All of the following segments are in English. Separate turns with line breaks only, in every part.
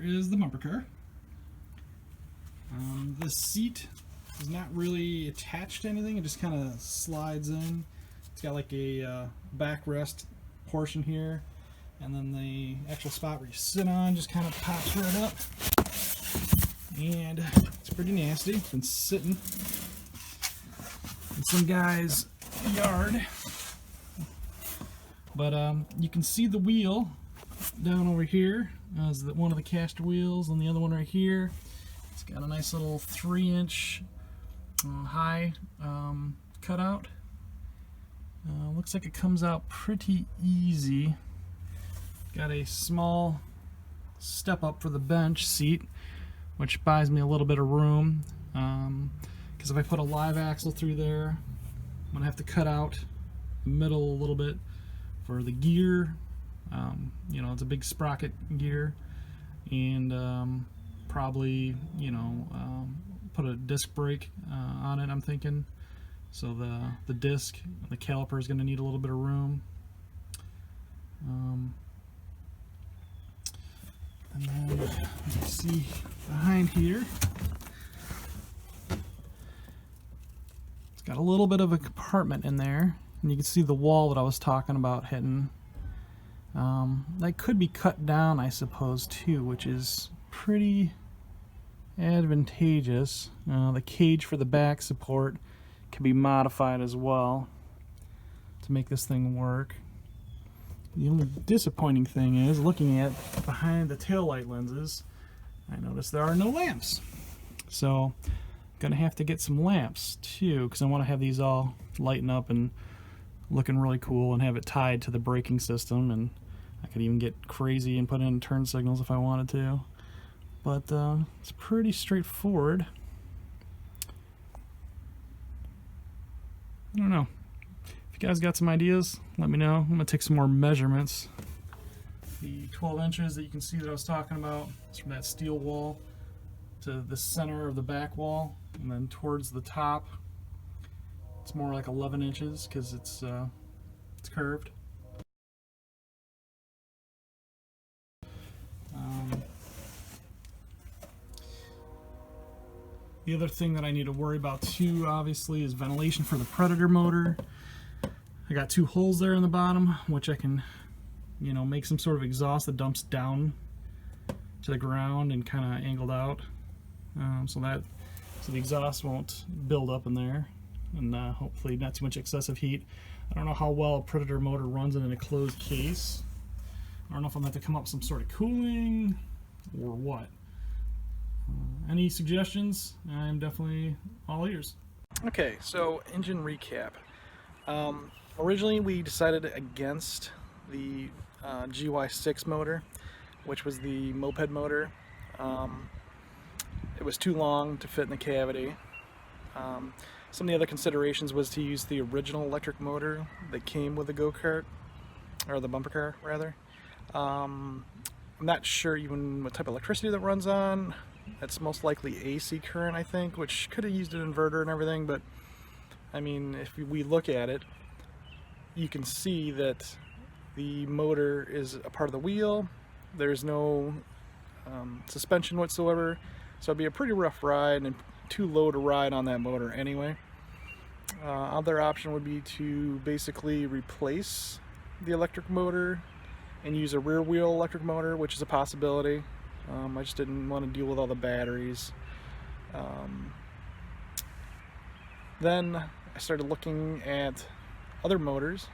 is the bumper car. This seat is not really attached to anything, it just kind of slides in. It's got like a backrest portion here, and then the actual spot where you sit on just kind of pops right up. And it's pretty nasty. It's been sitting in some guy's yard. But you can see the wheel down over here. Is one of the caster wheels, and the other one right here. It's got a nice little 3-inch high cutout. Looks like it comes out pretty easy. Got a small step up for the bench seat, which buys me a little bit of room, because if I put a live axle through there, I'm gonna have to cut out the middle a little bit for the gear. You know, it's a big sprocket gear, and probably, you know, put a disc brake on it, I'm thinking. So the disc, the caliper is going to need a little bit of room. And then you see behind here, it's got a little bit of a compartment in there, and you can see the wall that I was talking about hitting. That could be cut down, I suppose, too, which is pretty advantageous. The cage for the back support can be modified as well to make this thing work. The only disappointing thing is, looking at behind the taillight lenses, I noticed there are no lamps. So I'm gonna have to get some lamps too, because I want to have these all lighting up and looking really cool, and have it tied to the braking system, and I could even get crazy and put in turn signals if I wanted to. But it's pretty straightforward. I don't know. If you guys got some ideas, let me know. I'm going to take some more measurements. The 12 inches that you can see that I was talking about is from that steel wall to the center of the back wall, and then towards the top it's more like 11 inches because it's curved. The other thing that I need to worry about too, obviously, is ventilation for the Predator motor. I got 2 holes there in the bottom, which I can, you know, make some sort of exhaust that dumps down to the ground and kind of angled out, so the exhaust won't build up in there, and hopefully not too much excessive heat. I don't know how well a Predator motor runs in a closed case. I don't know if I'm going to have to come up with some sort of cooling or what. Any suggestions? I'm definitely all ears. Okay, so engine recap. Originally we decided against the GY6 motor, which was the moped motor. It was too long to fit in the cavity. Some of the other considerations was to use the original electric motor that came with the go-kart, or the bumper car rather. I'm not sure even what type of electricity that runs on. That's most likely AC current, I think, which could have used an inverter and everything, but I mean, if we look at it, you can see that the motor is a part of the wheel. There's no suspension whatsoever, so it'd be a pretty rough ride and too low to ride on that motor anyway. Other option would be to basically replace the electric motor and use a rear wheel electric motor, which is a possibility. I just didn't want to deal with all the batteries. Then I started looking at other motors.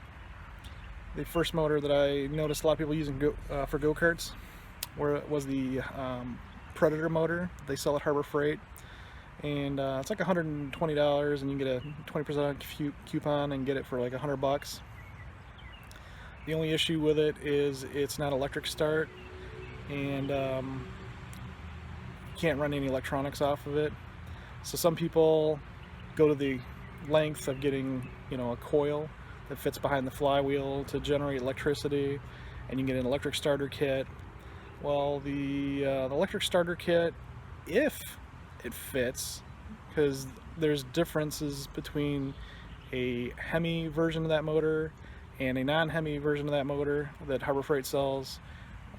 The first motor that I noticed a lot of people using for go-karts was the Predator motor. They sell at Harbor Freight, and it's like $120, and you can get a 20% coupon and get it for like $100. The only issue with it is it's not electric start, and can't run any electronics off of it. So some people go to the length of getting, you know, a coil that fits behind the flywheel to generate electricity, and you can get an electric starter kit. Well, the electric starter kit, if it fits, because there's differences between a Hemi version of that motor and a non-Hemi version of that motor that Harbor Freight sells.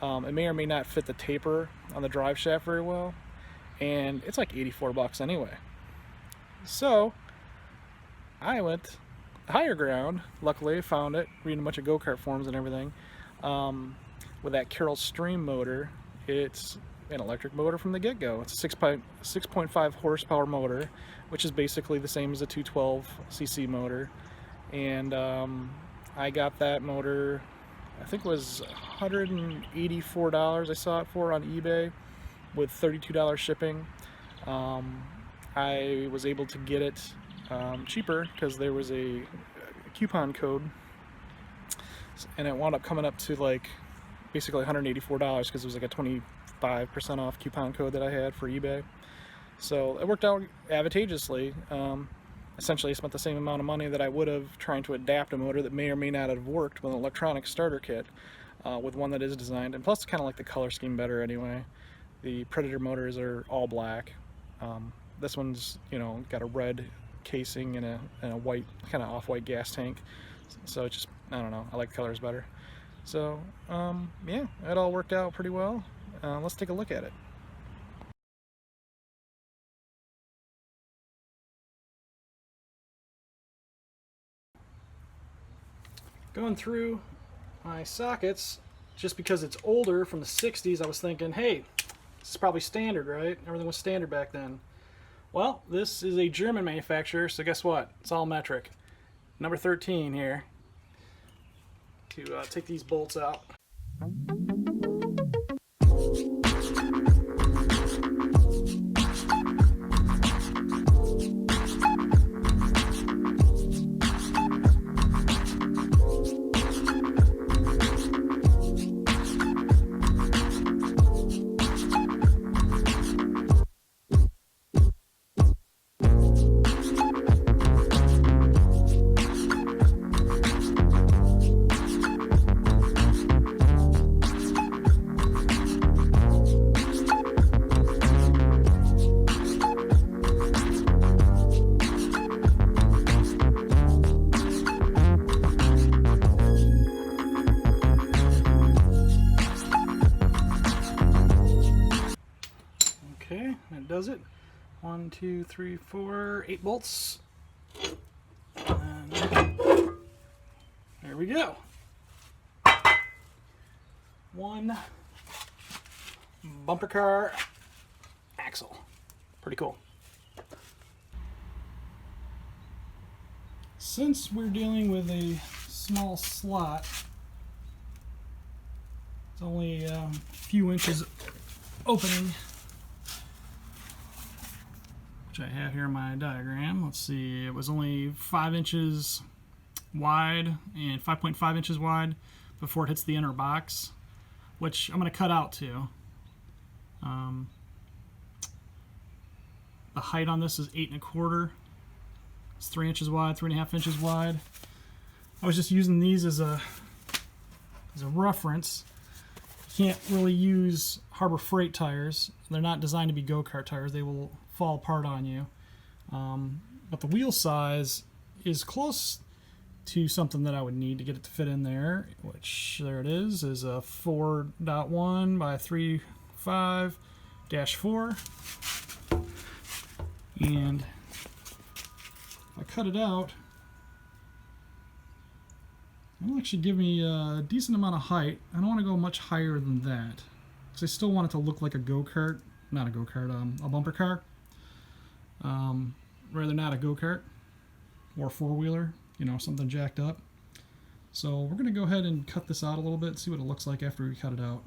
It may or may not fit the taper on the drive shaft very well, and it's like 84 bucks anyway. So I went higher ground. Luckily, found it reading a bunch of go-kart forums and everything. With that Carroll Stream motor, it's an electric motor from the get-go. It's a 6.5 horsepower motor, which is basically the same as a 212cc motor. And I got that motor, I think it was $184 I saw it for on eBay with $32 shipping. I was able to get it cheaper because there was a coupon code, and it wound up coming up to like basically $184 because it was like a 25% off coupon code that I had for eBay. So it worked out advantageously. Essentially I spent the same amount of money that I would have trying to adapt a motor that may or may not have worked with an electronic starter kit with one that is designed, and plus kind of like the color scheme better anyway. The Predator motors are all black. This one's, you know, got a red casing and a white, kind of off-white gas tank. So it's just, I don't know, I like the colors better. So yeah, it all worked out pretty well. Let's take a look at it. Going through my sockets, just because it's older, from the 60s, I was thinking, hey, this is probably standard, right? Everything was standard back then. Well, this is a German manufacturer, so guess what? It's all metric. Number 13 here. To take these bolts out. Okay, that does it. 1, 2, 3, 4, 8 bolts. And there we go. One bumper car axle. Pretty cool. Since we're dealing with a small slot, it's only a few inches opening, which I have here in my diagram. Let's see, it was only 5 inches wide and 5.5 inches wide before it hits the inner box, which I'm going to cut out too. The height on this is 8 1/4. It's 3 inches wide, 3.5 inches wide. I was just using these as a reference. You can't really use Harbor Freight tires. They're not designed to be go-kart tires. They will fall apart on you. But the wheel size is close to something that I would need to get it to fit in there, which there it is a 4.1 by 3.5-4. And if I cut it out, it'll actually give me a decent amount of height. I don't want to go much higher than that, because I still want it to look like a go-kart, not a go-kart, a bumper car. Rather not a go-kart or a four-wheeler, you know, something jacked up. So we're going to go ahead and cut this out a little bit, see what it looks like after we cut it out.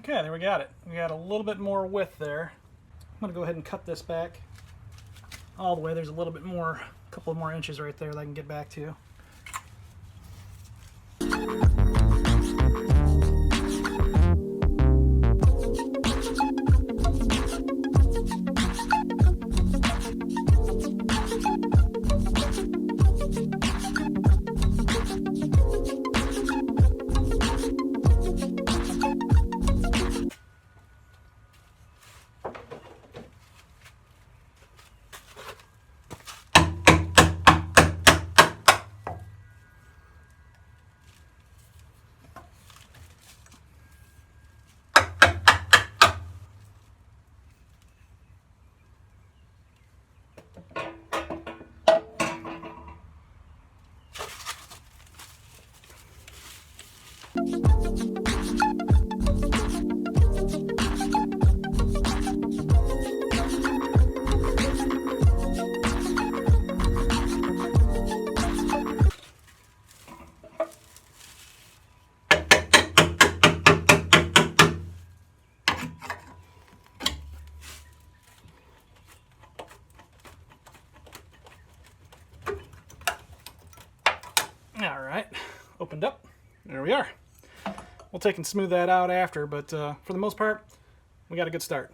Okay, there we got it. We got a little bit more width there. I'm going to go ahead and cut this back all the way. There's a little bit more, a couple more inches right there that I can get back to. All right, opened up. There we are. We'll take and smooth that out after, but for the most part, we got a good start.